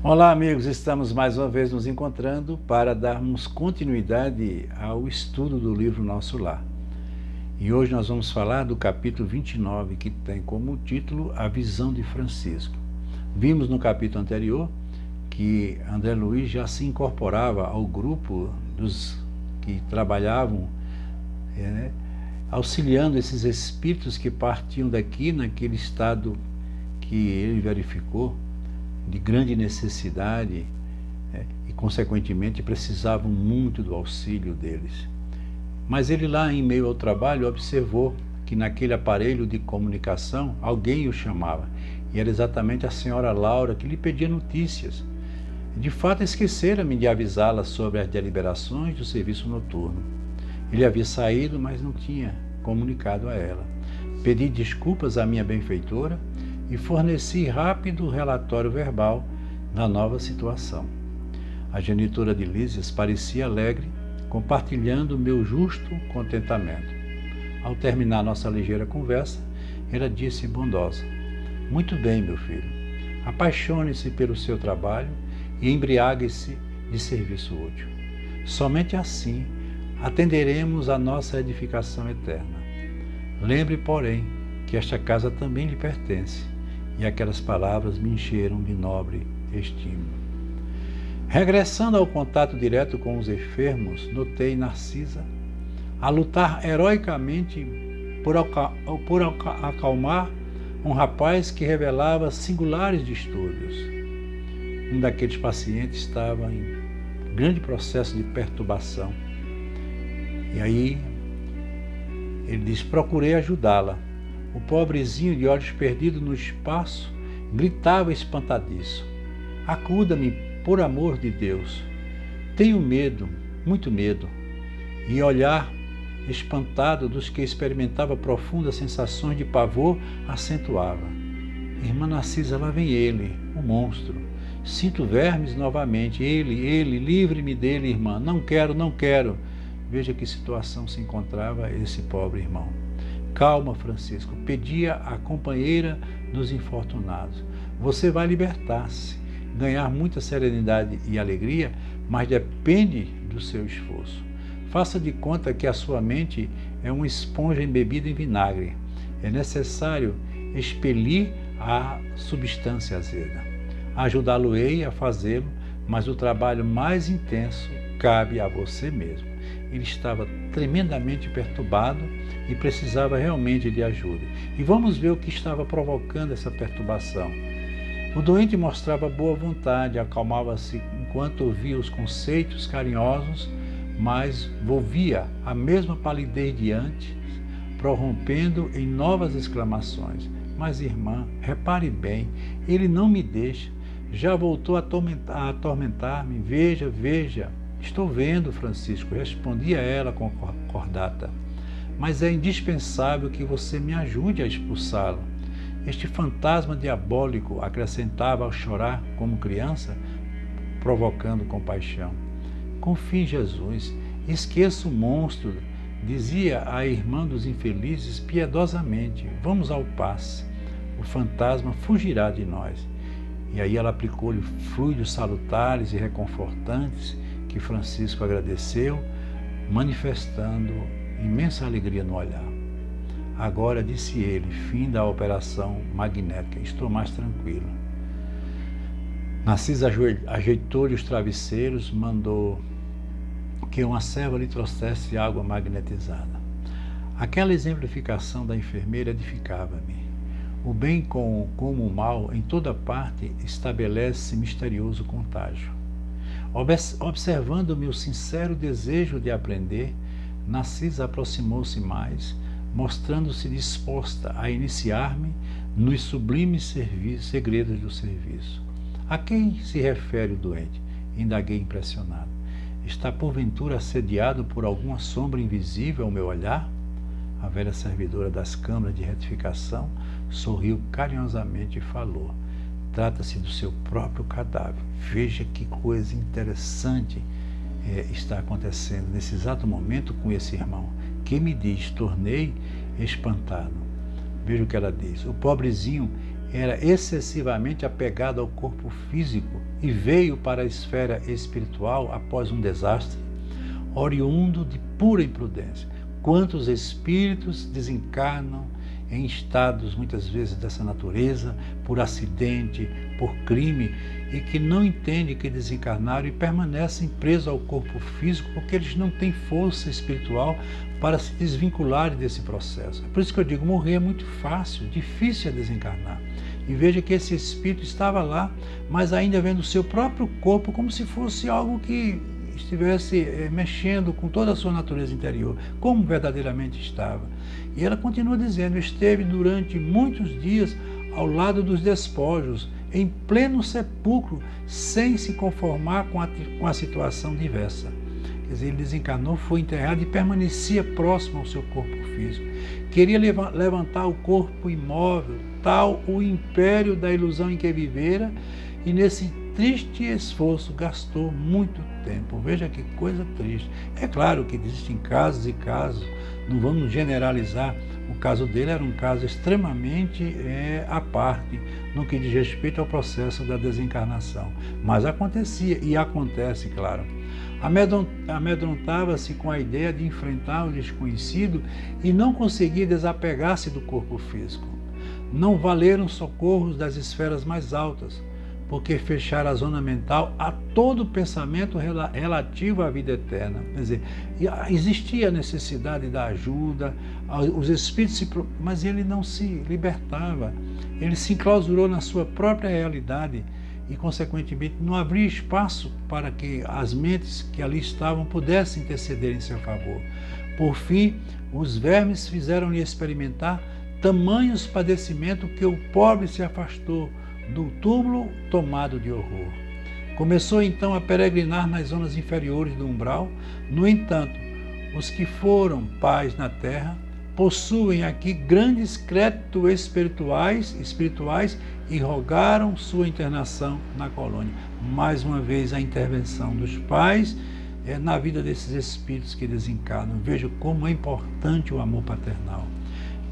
Olá, amigos, estamos mais uma vez nos encontrando para darmos continuidade ao estudo do livro Nosso Lar. E hoje nós vamos falar do capítulo 29, que tem como título A Visão de Francisco. Vimos no capítulo anterior que André Luiz já se incorporava ao grupo dos que trabalhavam, auxiliando esses espíritos que partiam daqui naquele estado que ele verificou, de grande necessidade, e consequentemente precisavam muito do auxílio deles. Mas ele lá em meio ao trabalho observou que naquele aparelho de comunicação alguém o chamava, e era exatamente a senhora Laura que lhe pedia notícias. De fato esquecera-me de avisá-la sobre as deliberações do serviço noturno. Ele havia saído, mas não tinha comunicado a ela. Pedi desculpas à minha benfeitora e forneci rápido relatório verbal da nova situação. A genitora de Lísias parecia alegre, compartilhando meu justo contentamento. Ao terminar nossa ligeira conversa, ela disse bondosa: "Muito bem, meu filho. Apaixone-se pelo seu trabalho e embriague-se de serviço útil. Somente assim atenderemos à nossa edificação eterna. Lembre, porém, que esta casa também lhe pertence." E aquelas palavras me encheram de nobre estima. Regressando ao contato direto com os enfermos, notei Narcisa a lutar heroicamente por acalmar um rapaz que revelava singulares distúrbios. Um daqueles pacientes estava em grande processo de perturbação. E aí ele diz: "Procurei ajudá-la." O pobrezinho, de olhos perdidos no espaço, gritava espantadiço: "Acuda-me, por amor de Deus. Tenho medo, muito medo." E olhar espantado dos que experimentavam profundas sensações de pavor acentuava: "Irmã Narcisa, lá vem ele, o monstro. Sinto vermes novamente. Ele, livre-me dele, irmã. Não quero, não quero." Veja que situação se encontrava esse pobre irmão. "Calma, Francisco," pedia a companheira dos infortunados. "Você vai libertar-se, ganhar muita serenidade e alegria, mas depende do seu esforço. Faça de conta que a sua mente é uma esponja embebida em vinagre. É necessário expelir a substância azeda. Ajudá-lo-ei a fazê-lo, mas o trabalho mais intenso cabe a você mesmo." Ele estava tremendamente perturbado e precisava realmente de ajuda. E vamos ver o que estava provocando essa perturbação. O doente mostrava boa vontade, acalmava-se enquanto ouvia os conceitos carinhosos, mas volvia a mesma palidez de antes, prorrompendo em novas exclamações: "Mas, irmã, repare bem, ele não me deixa, já voltou a atormentar-me, veja, veja." "Estou vendo, Francisco," respondia ela com cordata. "Mas é indispensável que você me ajude a expulsá-lo. Este fantasma diabólico," acrescentava ao chorar como criança, provocando compaixão. "Confie em Jesus, esqueça o monstro," dizia a irmã dos infelizes piedosamente. "Vamos ao passe. O fantasma fugirá de nós." E aí ela aplicou-lhe fluidos salutares e reconfortantes, que Francisco agradeceu, manifestando imensa alegria no olhar. "Agora," disse ele, fim da operação magnética, "estou mais tranquilo." Narcisa ajeitou-lhe os travesseiros, mandou que uma serva lhe trouxesse água magnetizada. Aquela exemplificação da enfermeira edificava-me. O bem como o mal, em toda parte, estabelece misterioso contágio. Observando meu sincero desejo de aprender, Narcisa aproximou-se mais, mostrando-se disposta a iniciar-me nos sublimes segredos do serviço. "A quem se refere o doente?" indaguei impressionado. "Está porventura assediado por alguma sombra invisível ao meu olhar?" A velha servidora das câmaras de retificação sorriu carinhosamente e falou: "Trata-se do seu próprio cadáver." Veja que coisa interessante está acontecendo nesse exato momento com esse irmão, que me diz: "Tornei espantado." Veja o que ela diz: "O pobrezinho era excessivamente apegado ao corpo físico e veio para a esfera espiritual após um desastre, oriundo de pura imprudência. Quantos espíritos desencarnam em estados muitas vezes dessa natureza, por acidente, por crime, e que não entendem que desencarnaram e permanecem presos ao corpo físico porque eles não têm força espiritual para se desvincularem desse processo. É por isso que eu digo, morrer é muito fácil, difícil é desencarnar. E veja que esse espírito estava lá, mas ainda vendo o seu próprio corpo como se fosse algo que estivesse mexendo com toda a sua natureza interior, como verdadeiramente estava. E ela continua dizendo, esteve durante muitos dias ao lado dos despojos, em pleno sepulcro, sem se conformar com a situação diversa. Quer dizer, ele desencarnou, foi enterrado e permanecia próximo ao seu corpo físico. Queria levantar o corpo imóvel, tal o império da ilusão em que vivera, e nesse triste esforço gastou muito tempo. Veja que coisa triste. É claro que existem casos e casos, não vamos generalizar. O caso dele era um caso extremamente à parte no que diz respeito ao processo da desencarnação. Mas acontecia, e acontece, claro. Amedrontava-se com a ideia de enfrentar o desconhecido e não conseguia desapegar-se do corpo físico. Não valeram socorros das esferas mais altas, porque fecharam a zona mental a todo pensamento relativo à vida eterna. Quer dizer, existia a necessidade da ajuda, os espíritos mas ele não se libertava, ele se enclausurou na sua própria realidade e, consequentemente, não abria espaço para que as mentes que ali estavam pudessem interceder em seu favor. Por fim, os vermes fizeram-lhe experimentar tamanhos padecimentos que o pobre se afastou do túmulo tomado de horror. Começou então a peregrinar nas zonas inferiores do umbral. No entanto, os que foram pais na terra possuem aqui grandes créditos espirituais e rogaram sua internação na colônia. Mais uma vez a intervenção dos pais na vida desses espíritos que desencarnam. Veja como é importante o amor paternal.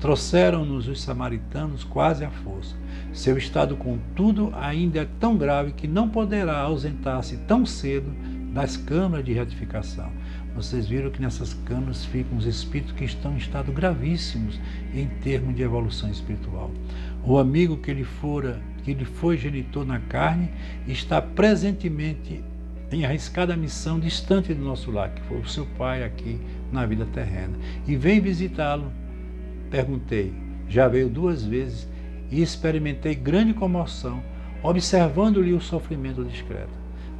Trouxeram-nos os samaritanos quase à força. Seu estado, contudo, ainda é tão grave que não poderá ausentar-se tão cedo das câmaras de retificação. Vocês viram que nessas câmaras ficam os espíritos que estão em estado gravíssimos em termos de evolução espiritual. O amigo que lhe foi genitor na carne está presentemente em arriscada missão distante do nosso lar, que foi o seu pai aqui na vida terrena, e vem visitá-lo. Perguntei, já veio 2 vezes e experimentei grande comoção, observando-lhe o sofrimento discreto.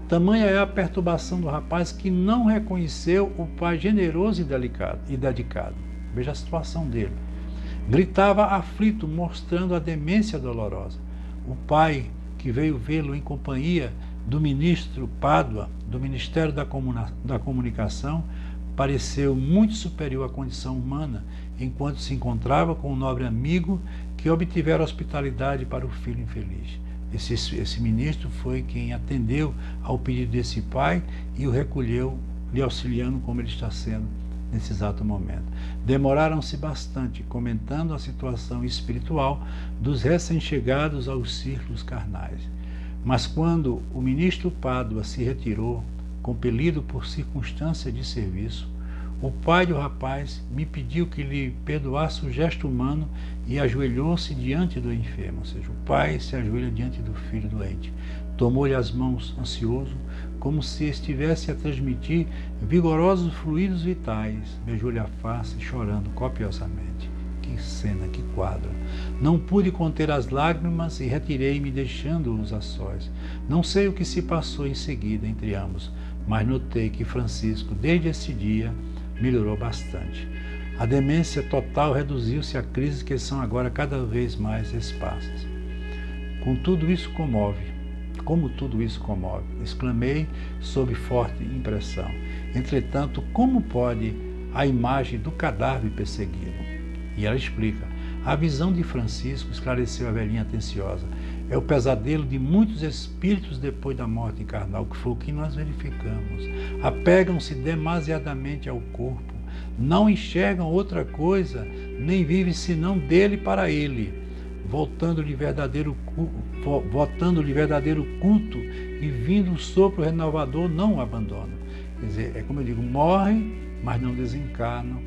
Tamanha é a perturbação do rapaz que não reconheceu o pai generoso e dedicado. Veja a situação dele. Gritava aflito, mostrando a demência dolorosa. O pai, que veio vê-lo em companhia do ministro Pádua, do Ministério da Comunicação, pareceu muito superior à condição humana, enquanto se encontrava com um nobre amigo que obtivera hospitalidade para o filho infeliz. Esse ministro foi quem atendeu ao pedido desse pai e o recolheu, lhe auxiliando como ele está sendo nesse exato momento. Demoraram-se bastante, comentando a situação espiritual dos recém-chegados aos círculos carnais. Mas quando o ministro Pádua se retirou, compelido por circunstância de serviço, o pai do rapaz me pediu que lhe perdoasse o gesto humano e ajoelhou-se diante do enfermo. Ou seja, o pai se ajoelha diante do filho doente. Tomou-lhe as mãos ansioso, como se estivesse a transmitir vigorosos fluidos vitais. Beijou-lhe a face, chorando copiosamente. Que cena, que quadro! Não pude conter as lágrimas e retirei-me, deixando-os a sós. Não sei o que se passou em seguida entre ambos, mas notei que Francisco, desde esse dia, melhorou bastante. A demência total reduziu-se a crises que são agora cada vez mais esparsas. Como tudo isso comove, exclamei sob forte impressão. Entretanto, como pode a imagem do cadáver persegui-lo? E ela explica. A visão de Francisco, esclareceu a velhinha atenciosa, é o pesadelo de muitos espíritos depois da morte carnal, que foi o que nós verificamos. Apegam-se demasiadamente ao corpo, não enxergam outra coisa, nem vivem senão dele para ele. votando-lhe verdadeiro culto e vindo o sopro renovador, não o abandonam. Quer dizer, é como eu digo, morrem, mas não desencarnam,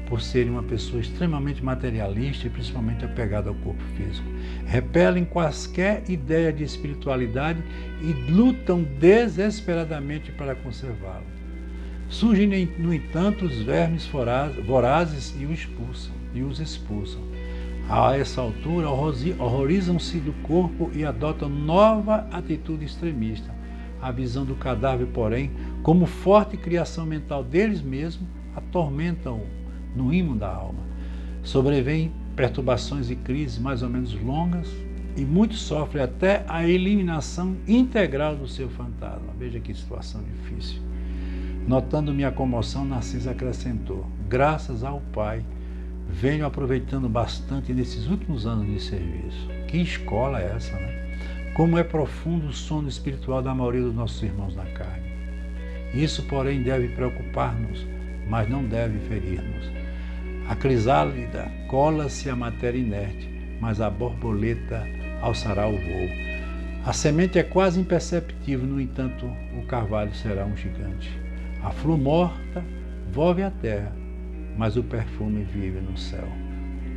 por serem uma pessoa extremamente materialista e principalmente apegada ao corpo físico. Repelem quaisquer ideia de espiritualidade e lutam desesperadamente para conservá-lo. Surgem, no entanto, os vermes vorazes e os expulsam. A essa altura, horrorizam-se do corpo e adotam nova atitude extremista. A visão do cadáver, porém, como forte criação mental deles mesmos, atormentam-o no imo da alma. Sobrevêm perturbações e crises mais ou menos longas e muitos sofrem até a eliminação integral do seu fantasma. Veja que situação difícil. Notando minha comoção, Narciso acrescentou: graças ao Pai, venho aproveitando bastante nesses últimos anos de serviço. Que escola é essa, né? Como é profundo o sono espiritual da maioria dos nossos irmãos na carne. Isso, porém, deve preocupar-nos, mas não deve ferir-nos. A crisálida cola-se à matéria inerte, mas a borboleta alçará o voo. A semente é quase imperceptível, no entanto, o carvalho será um gigante. A flor morta volve à terra, mas o perfume vive no céu.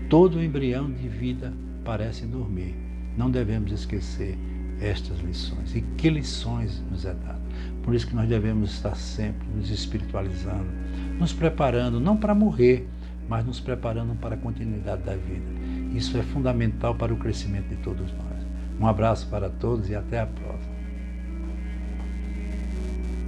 Todo embrião de vida parece dormir. Não devemos esquecer estas lições. E que lições nos é dado. Por isso que nós devemos estar sempre nos espiritualizando, nos preparando, não para morrer, mas nos preparando para a continuidade da vida. Isso é fundamental para o crescimento de todos nós. Um abraço para todos e até a próxima.